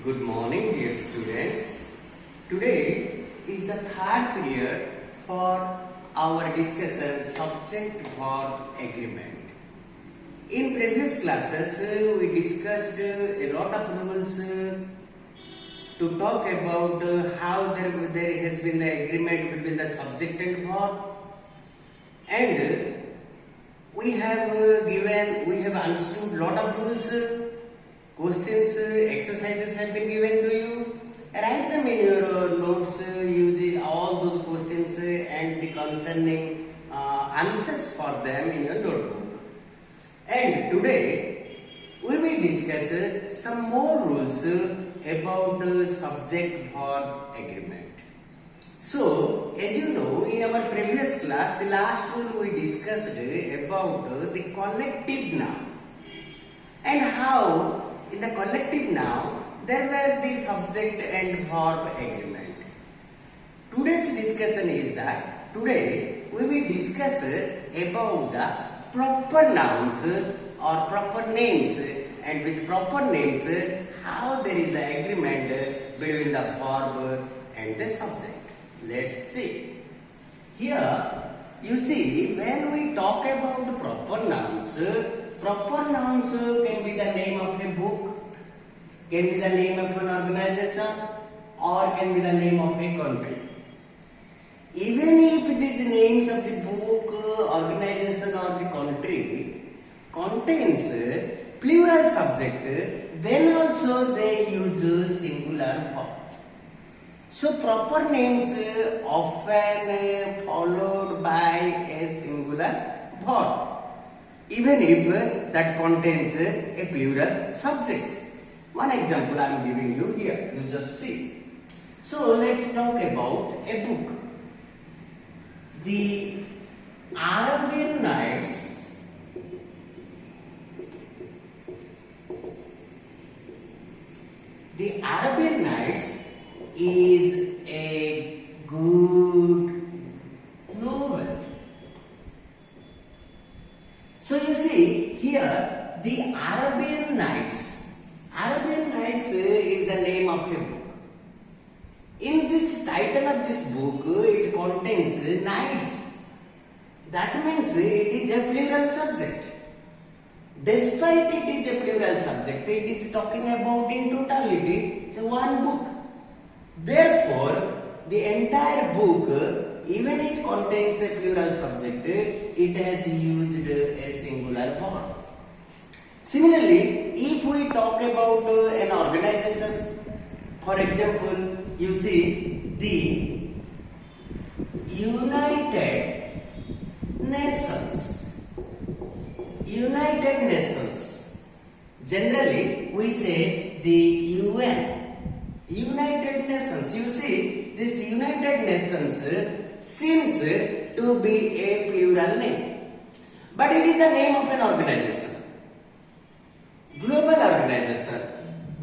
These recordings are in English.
Good morning, dear students. Today is the third period for our discussion subject-verb agreement. In previous classes, we discussed a lot of rules to talk about how there has been the agreement between the subject and verb, and we have understood lot of rules. Questions, exercises have been given to you. Write them in your notes using all those questions and the concerning answers for them in your notebook. And today we will discuss some more rules about subject-verb agreement. So, as you know, in our previous class, the last rule we discussed about the collective noun and how in the collective noun there were the subject and verb agreement. Today's discussion is that today we will discuss about the proper nouns or proper names, and with proper names how there is the agreement between the verb and the subject. Let's see. Here you see, when we talk about the proper nouns can be the name of a book, can be the name of an organization, or can be the name of a country. Even if these names of the book, organization or the country contains plural subject, then also they use singular verb. So proper names often followed by a singular verb, even if that contains a plural subject. One example I am giving you here, you just see. So let's talk about a book. The Arabian Nights is a good novel. So you see here, the Arabian Nights is the name of a book. In this title of this book, it contains nights. That means it is a plural subject. Despite it is a plural subject, it is talking about in totality, it's one book. Therefore, the entire book, even it contains a plural subject, it has used a singular verb. Similarly, if we talk about an organization, for example, you see the United Nations. Generally, we say the UN. United Nations. You see, this United Nations seems to be a plural name, but it is the name of an organization, global organization,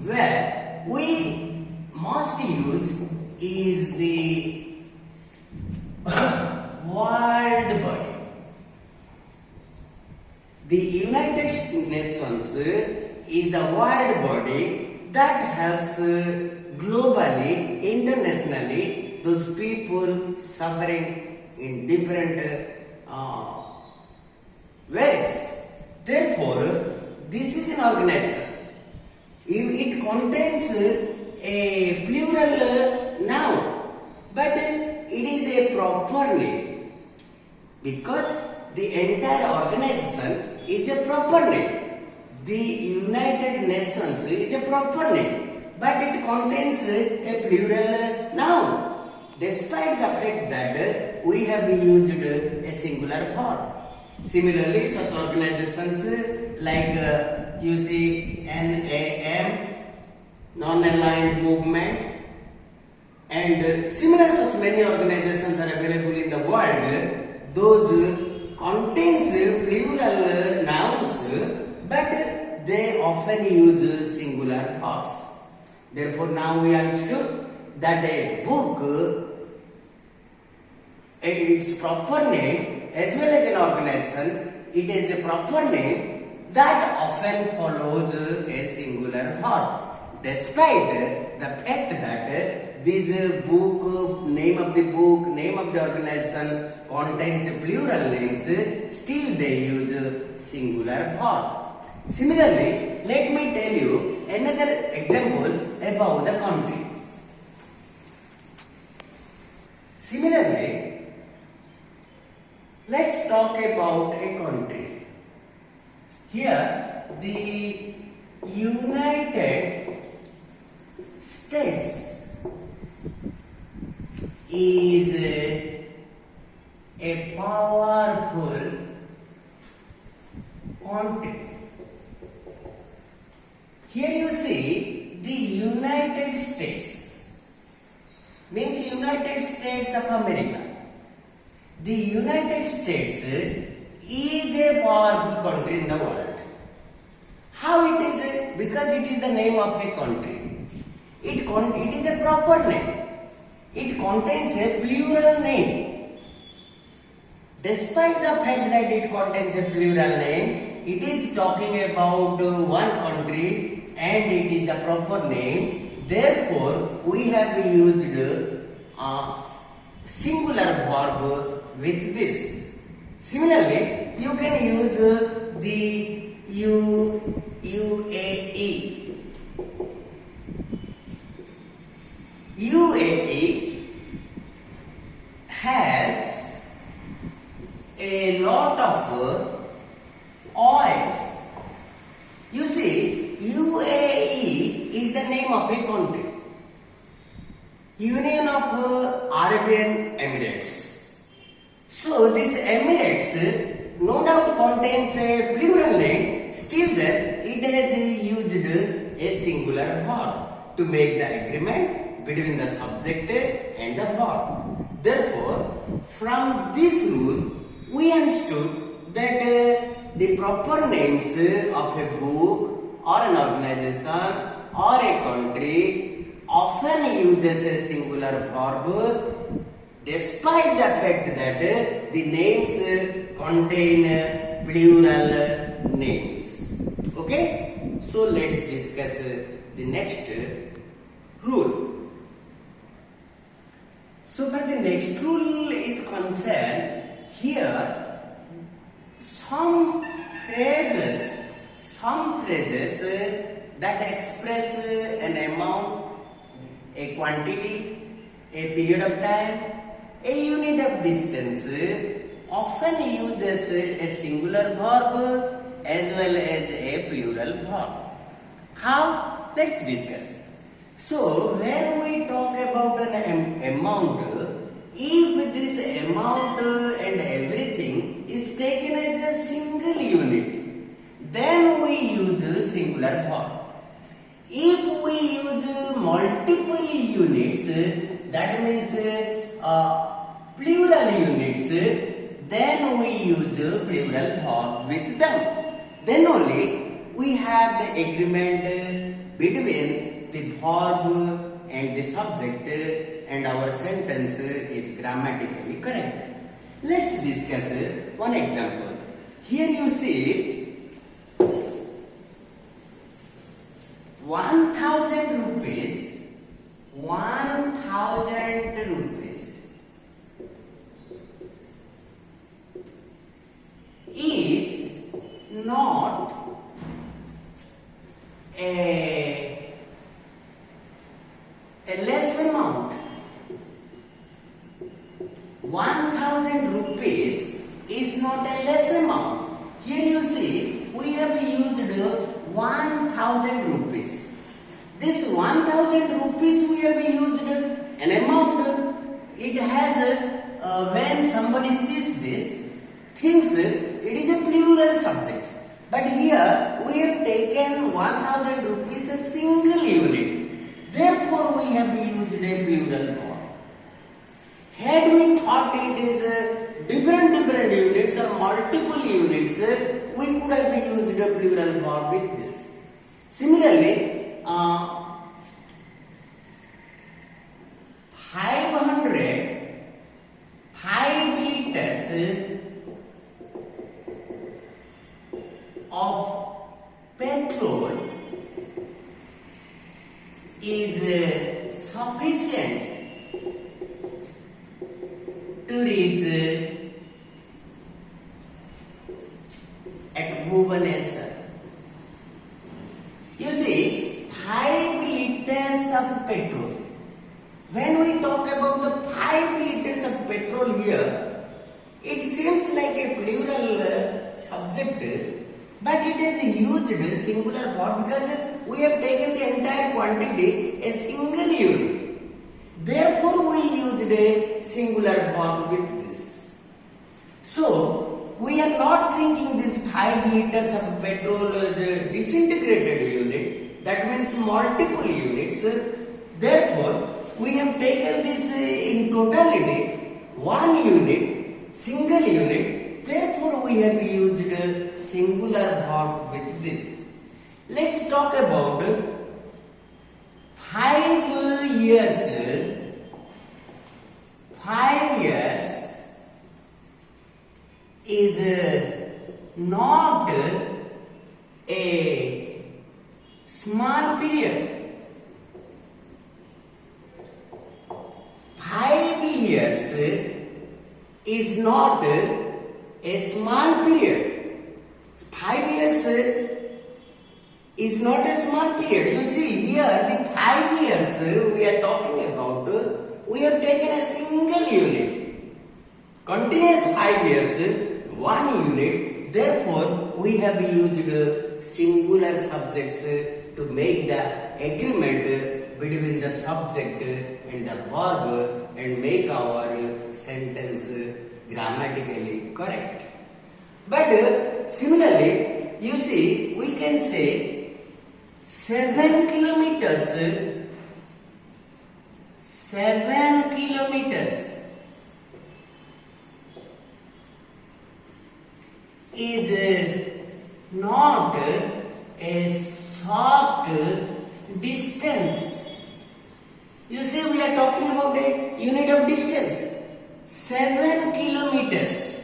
where we must use is the world body. The United Nations is the world body that helps globally, internationally, those people suffering in different ways. Therefore, this is an organization. If it contains a plural noun, but it is a proper name, because the entire organization is a proper name. The United Nations is a proper name, but it contains a plural noun, despite the fact that we have used a singular verb. Similarly, such organizations like you see NAM, non-aligned movement, and similar such many organizations are available in the world. Those contains plural nouns, but they often use singular verbs. Therefore, now we understood that a book, its proper name as well as an organization, it is a proper name that often follows a singular verb. despite the fact that this book, name of the book, name of the organization contains plural names, still they use singular verb. Similarly, let me tell you another example about the country. Similarly, let's talk about a country. Here, the United States is a powerful country. Here you see the United States means United States of America. The United States is a powerful country in the world. How it is? Because it is the name of a country. It is a proper name. It contains a plural name. Despite the fact that it contains a plural name, it is talking about one country and it is the proper name. Therefore, we have used singular verb with this. Similarly, you can use the UAE. UAE has a lot of oil. You see, UAE is the name of a country. Union of Arabian Emirates. So this Emirates no doubt contains a plural name, still then it has used a singular verb to make the agreement between the subject and the verb. Therefore, from this rule, we understood that the proper names of a book or an organization or a country often uses a singular verb despite the fact that the names contain plural names. Okay? So let's discuss the next rule. So for the next rule is concerned, here some phrases that express an amount, a quantity, a period of time, a unit of distance often uses a singular verb as well as a plural verb. How? Let's discuss. So, when we talk about an amount, if this amount and everything is taken as a single unit, then we use singular verb. If we use multiple units, that means plural units, then we use plural verb with them. Then only we have the agreement between the verb and the subject and our sentence is grammatically correct. Let's discuss one example. Here you see 1,000 rupees. 1,000 rupees is not a less amount. 1,000 rupees is not a less amount. Here you see, we have used 1,000 rupees. This 1,000 rupees we have used an amount. It has, when somebody sees this, thinks it is a plural subject. But here we have taken 1,000 rupees a single unit. Therefore we have used a plural verb. Had we thought it is different units or multiple units, we could have used a plural verb with this. Similarly, 5 liters of petrol is sufficient to reach at Bhubaneswar. You see, 5 liters of petrol. When we talk about the 5 liters of petrol here, it seems like a plural subject, but it is used singular form because we have taken the entire quantity a single unit. Therefore, we used a singular form with this. So, we are not thinking this 5 liters of petrol as a disintegrated unit, that means multiple units. Therefore, we have taken this in totality 1 unit, single unit. Therefore, we have used a singular verb with this. Let's talk about 5 years. 5 years is not a small period. 5 years is not a small period. 5 years is not a small period. You see here the 5 years we are talking about, we have taken a single unit. Continuous 5 years, 1 unit. Therefore, we have used singular subjects to make the agreement between the subject and the verb and make our sentence grammatically correct. But similarly, you see, we can say 7 kilometers. 7 kilometers is not a short distance. You see, we are talking about a unit of distance, 7 kilometers.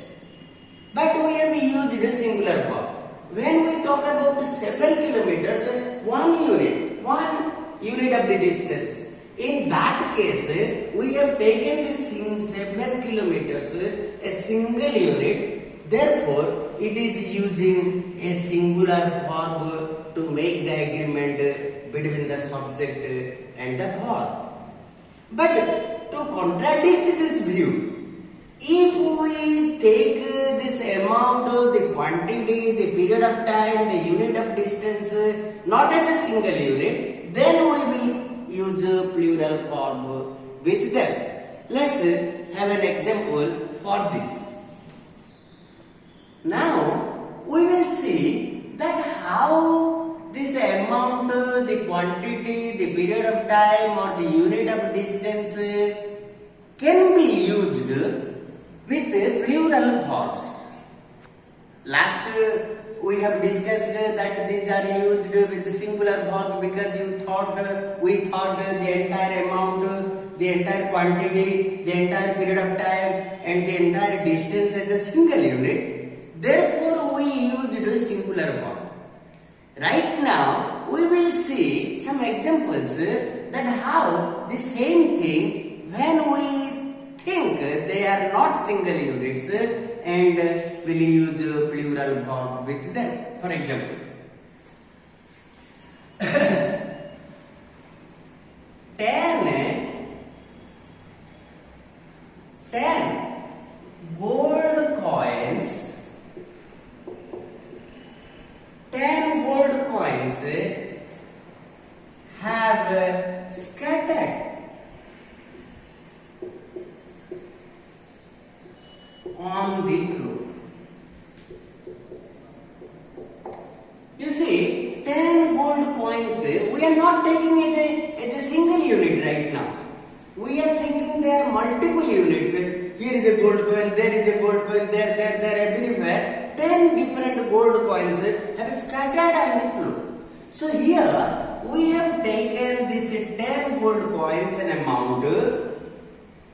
But we have used a singular verb. When we talk about 7 kilometers, 1 unit of the distance. In that case, we have taken this 7 kilometers, a single unit. Therefore, it is using a singular verb to make the agreement between the subject and the verb. But to contradict this view, if we take this amount, the quantity, the period of time, the unit of distance, not as a single unit, then we will use a plural form with them. Let's have an example for this. Now, we will see that how this amount, the quantity, the period of time or the unit of distance can be used with plural verbs. Last we have discussed that these are used with singular verbs because we thought the entire amount, the entire quantity, the entire period of time and the entire distance as a single unit. Therefore, we used a singular verb. Right now, we will see some examples that how the same thing when we think they are not single units and will use plural verb with them. For example, 10 gold coins. 10 gold coins have scattered on the floor. You see, 10 gold coins, we are not taking it as a single unit right now. We are thinking there are multiple units. Here is a gold coin, there is a gold coin, there, everywhere. 10 different gold coins have scattered on the floor. So here we have taken this 10 gold coins an amount,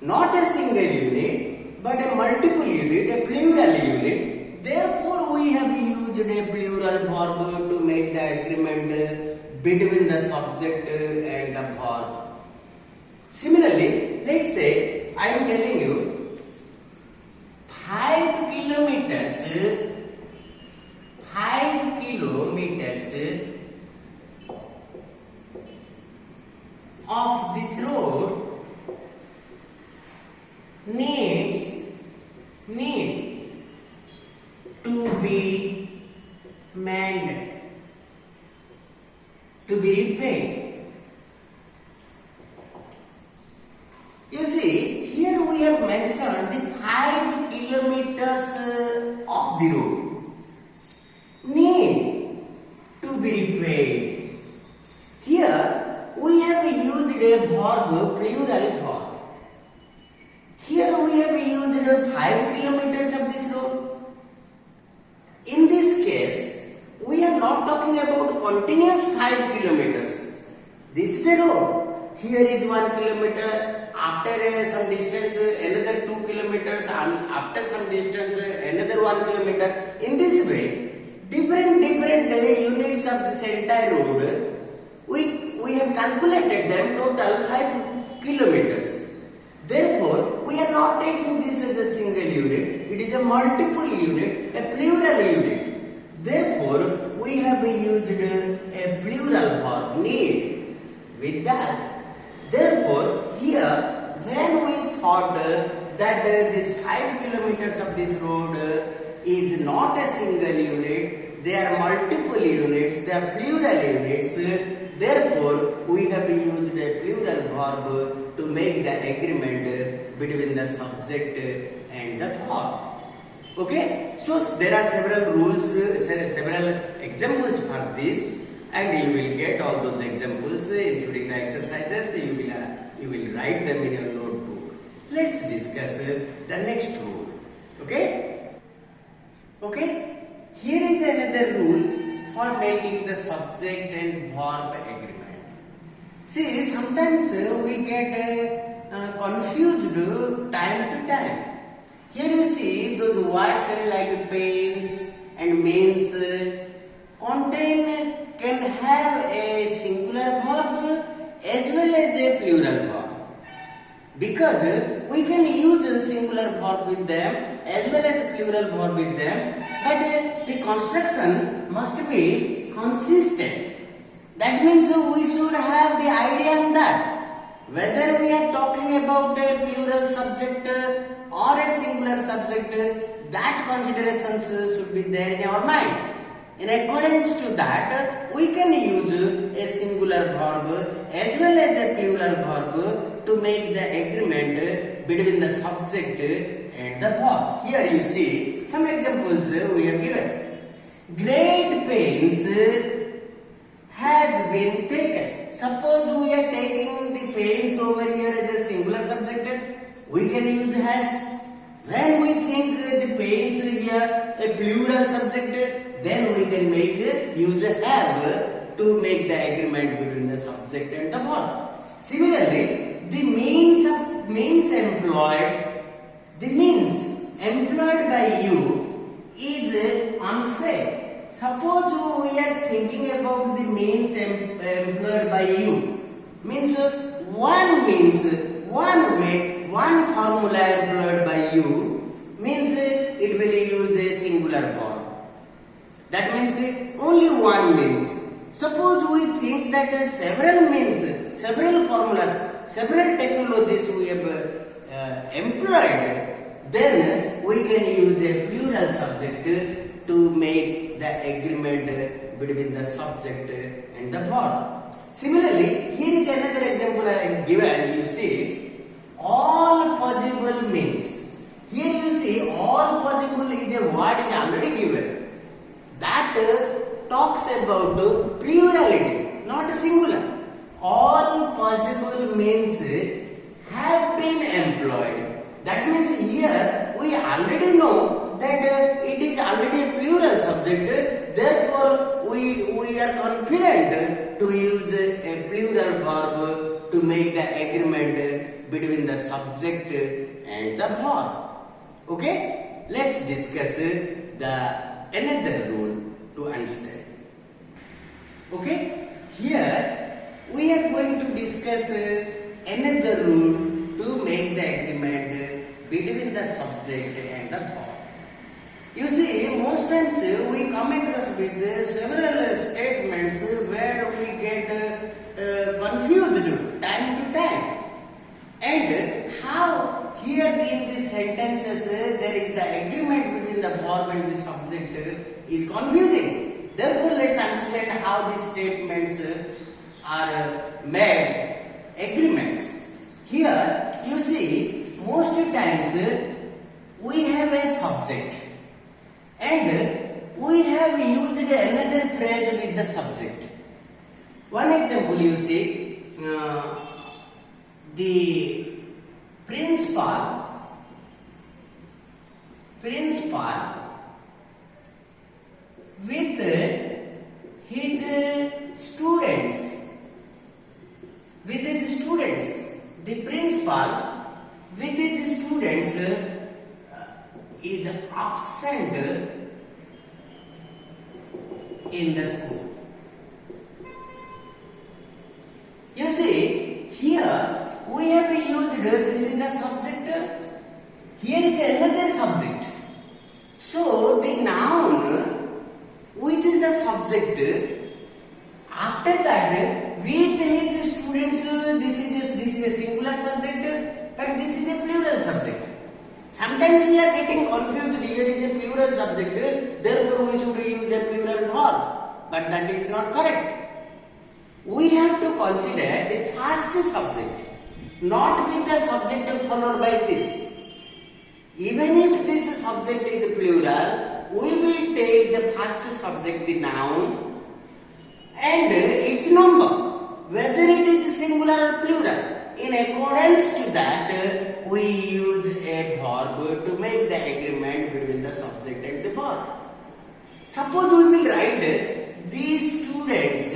not a single unit, but a multiple unit, a plural unit. Therefore, we have used a plural verb to make the agreement between the subject and the verb. Similarly, let's say I am telling you 5 kilometers of this road need to be manned, to be repaired. You see, here we have mentioned the 5 kilometers of the road need to be repaired. Here we have used a verb, plural verb. Here we have used 5 kilometers of this road. In this case, we are not talking about continuous 5 kilometers. This is a road. Here is 1 kilometer. After some distance, another 2 kilometers. And after some distance, another 1 kilometer. In this way, different units of this entire road, we have calculated them total 5 kilometers. Therefore, we are not taking this as a single unit. It is a multiple unit, a plural unit. Therefore, we have used a plural verb need with that. Therefore, here when we thought that this 5 kilometers of this road is not a single unit, they are multiple units, they are plural units. Therefore, we have used a plural verb to make the agreement between the subject and the verb. Okay, so there are several rules, several examples for this, and you will get all those examples, including the exercises. You will write them in your notebook. Let's discuss the next rule. Okay? Okay? Here is another rule for making the subject and verb agreement. See, sometimes we get confused time to time. Here you see those words like pains and means can have a singular verb as well as a plural verb. Because we can use a singular verb with them as well as a plural verb with them, but the construction must be consistent. That means we should have the idea on that. Whether we are talking about a plural subject or a singular subject, that considerations should be there in our mind. In accordance to that, we can use a singular verb as well as a plural verb to make the agreement between the subject and the verb. Here you see some examples we have given. Great pains has been taken. Suppose we are taking the pains over here as a singular subject, we can use has. When we think the pains here a plural subject, then we can use a have to make the agreement between the subject and the verb. Similarly, the means employed by you is unfair. Suppose we are thinking about the means employed by you. Means one way, one formula employed by you means it will use a singular verb. That means only one means. Suppose we think that several means, several formulas, several technologies we have employed, then we can use a plural subject to make the agreement between the subject and the verb. Similarly, here is another example I have given. You see, all possible means. Here you see, all possible is a word is already given. That talks about plurality, not singular. All possible means have been employed. That means here we already know that it is already a plural subject. Therefore, we are confident to use a plural verb to make the agreement between the subject and the verb. Okay? Let's discuss the another rule to understand. Okay? Here we are going to discuss another rule to make the agreement between the subject and the verb. You see, most times we come across with several statements where we get confused time to time. And how here in these sentences there is the agreement between the verb and the subject is confusing. Therefore, let's understand how these statements are made agreements. Here you see, most times we have a subject and we have used another phrase with the subject. One example you see, the principal with his students. The principal with his students is absent in the school. You see, here we have used this is the subject. Here is another subject. So the noun, which is the subject, after that with his students, this is a singular subject, but this is a plural subject. Sometimes we are getting confused. Here is a plural subject, therefore we should use a plural verb, but that is not correct. We have to consider the first subject, not with the subject followed by this. Even if this subject is plural, we will take the first subject, the noun, and its number, whether it is singular or plural. In accordance to that, we use a verb to make the agreement between the subject and the verb. Suppose we will write these students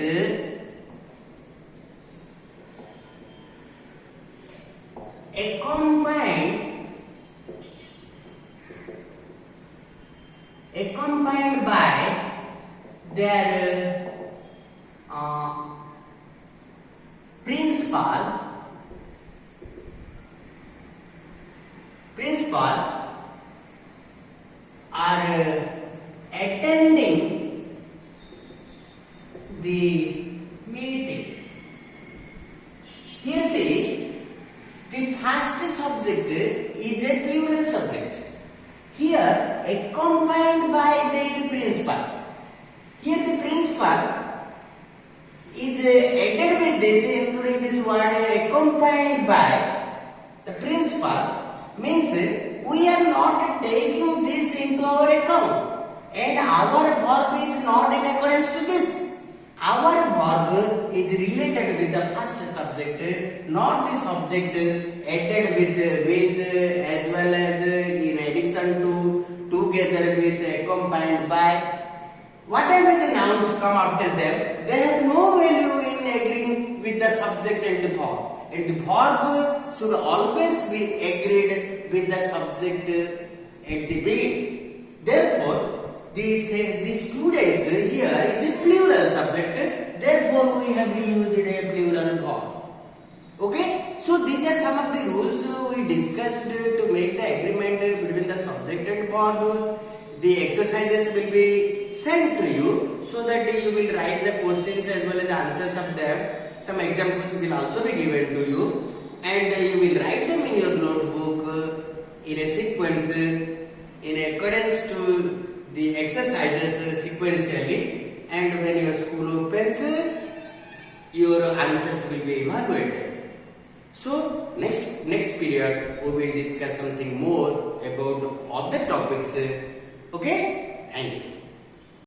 accompanied by their principal are attending the meeting. Here see, the first subject is a plural subject. Here accompanied by the principal. Here the principal is added with this, including this word accompanied by the principal, means we are not taking this into our account, and our verb is not in accordance to this. Our verb is related with the first subject, not the subject added with as well as in addition to, together with, accompanied by. Whatever the nouns come after them, they have no value in agreeing with the subject and the verb. And the verb should always be agreed with the subject at the beginning. Therefore, the students here is a plural subject. Therefore, we have used a plural verb. Okay? So, these are some of the rules we discussed to make the agreement between the subject and verb. The exercises will be sent to you so that you will write the questions as well as answers of them. Some examples will also be given to you, and you will write them in your notebook in a sequence in accordance to the exercises sequentially, and when your school opens, your answers will be evaluated. So next period we will discuss something more about other topics. Okay? Thank you.